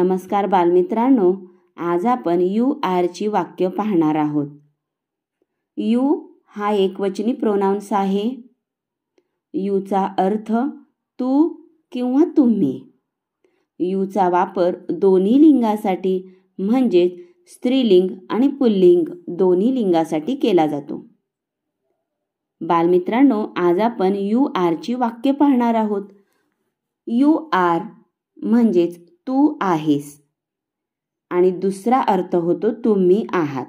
नमस्कार बालमित्रांनो, आज आपण यू आर ची वाक्य पाहणार आहोत। यू हा एकवचनी प्रोनाउन्स आहे। यू चा अर्थ तू किंवा तुम्ही। यू चा वापर दोन्ही लिंगासाठी म्हणजे स्त्रीलिंग आणि पुल्लिंग दोन्ही लिंगासाठी केला जातो। बालमित्रांनो, आज आपण यू आर ची वाक्य पाहणार आहोत। यू आर म्हणजेच तू आहेस आणि दुसरा अर्थ होतो तुम्ही आहात।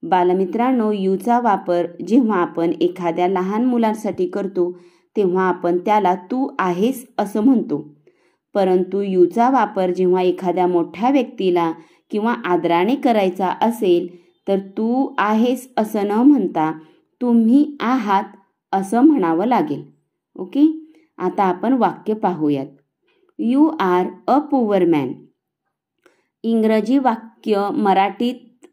बालमित्रांनो, यू चा वापर जेव्हा आपण एखाद्या लहान मुलांसाठी करतो तेव्हा आपण त्याला तू आहेस असं म्हणतो, परंतु यू चा वापर जेव्हा एखाद्या मोठ्या व्यक्तीला किंवा आदराने करायचा असेल तर तू आहेस असं न म्हणता तुम्ही आहात असं म्हणावं लागेल। ओके, आता आपण वाक्य पाहूयात। You are a poor man. इंग्रजी वाक्य मराठीत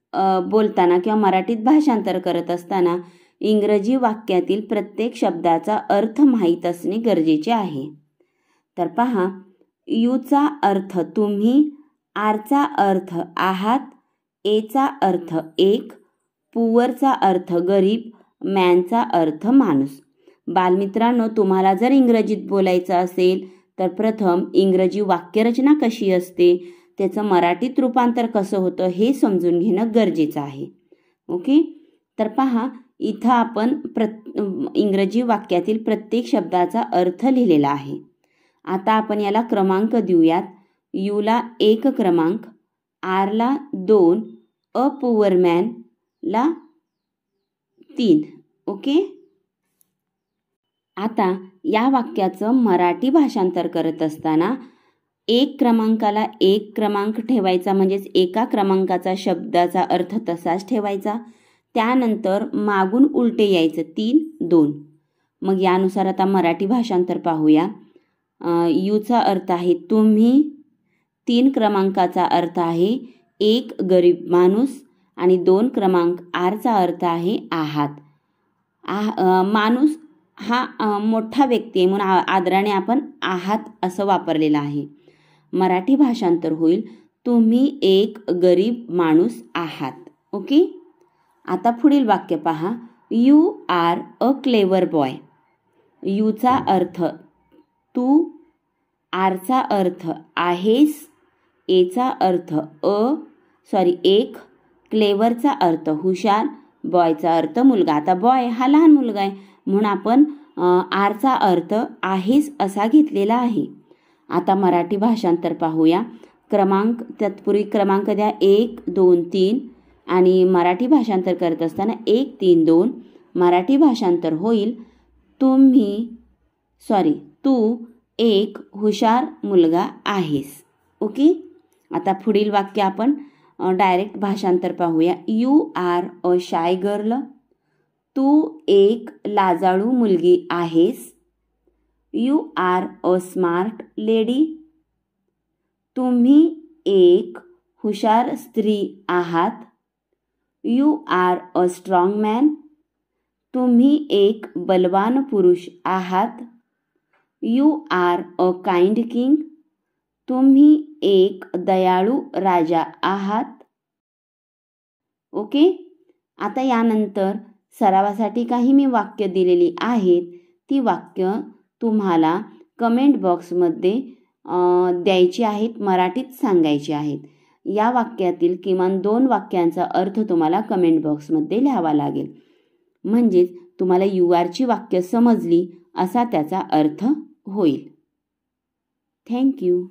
बोलताना किंवा मराठीत भाषांतर करत असताना इंग्रजी वाक्यातील प्रत्येक शब्दाचा अर्थ माहीत असणे गरजेचे आहे। तर पहा, यू चा अर्थ तुम्ही, आर चा अर्थ आहात, ए चा अर्थ एक, पुअर चा अर्थ गरीब, मॅन चा अर्थ माणूस। बालमित्रांनो, तुम्हाला जर इंग्रजीत बोलायचं असेल तर प्रथम इंग्रजी वाक्यरचना कशी असते, त्याचं मराठीत रूपांतर कसं होतं हे समजून घेणं गरजेचं आहे। ओके, तर पहा, इथं आपण इंग्रजी वाक्यातील प्रत्येक शब्दाचा अर्थ लिहिलेला आहे। आता आपण याला क्रमांक देऊयात। यू ला 1 क्रमांक, आर ला 2, अ पुअर मॅन ला 3। ओके, आता या वाक्याचं मराठी भाषांतर करत असताना 1 क्रमांकाला 1 क्रमांक ठेवायचा, म्हणजेच एका क्रमांकाचा शब्दाचा अर्थ तसाच ठेवायचा। त्यानंतर मागून उलटे यायचं 3, 2। मग यानुसार आता मराठी भाषांतर पाहूया। यू चा अर्थ आहे तुम्ही, 3 क्रमांकाचा अर्थ आहे एक गरीब माणूस आणि 2 क्रमांक आर चा अर्थ आहे आहात। माणूस हा मोठा व्यक्ती आहे म्हणून आदराने आपण आहात असं वापरलेलं आहे। मराठी भाषांतर होईल तुम्ही एक गरीब माणूस आहात। ओके, आता पुढील वाक्य पहा। You are a clever boy. You चा अर्थ तू, आर चा अर्थ आहेस, ए चा अर्थ एक, क्लेवरचा अर्थ हुशार, बॉयचा अर्थ मुलगा। आता बॉय हा लहान मुलगा आहे म्हणून आपण आरचा अर्थ आहेस असा घेतलेला आहे। आता मराठी भाषांतर पाहूया। क्रमांक तत्पूर्वी क्रमांक द्या 1, 2, 3 आणि मराठी भाषांतर करत असताना 1, 3, 2। मराठी भाषांतर होईल तू एक हुशार मुलगा आहेस। ओके, आता पुढील वाक्य आपण डायरेक्ट भाषांतर पाहूया। You are a shy girl. तू एक लाजाळू मुलगी आहेस। You are a smart lady. तुम्ही एक हुशार स्त्री आहात। You are a strong man. तुम्ही एक बलवान पुरुष आहात। You are a kind king. तुम्ही एक दयाळू राजा आहात। ओके, आता यानंतर सरावासाठी काही मी वाक्य दिलेली आहेत, ती वाक्य तुम्हाला कमेंट बॉक्समध्ये द्यायची आहेत, मराठीत सांगायची आहेत। या वाक्यातील किमान 2 वाक्यांचा अर्थ तुम्हाला कमेंट बॉक्समध्ये लिहावा लागेल, म्हणजेच तुम्हाला यू आर ची वाक्य समजली असा त्याचा अर्थ होईल। Thank you.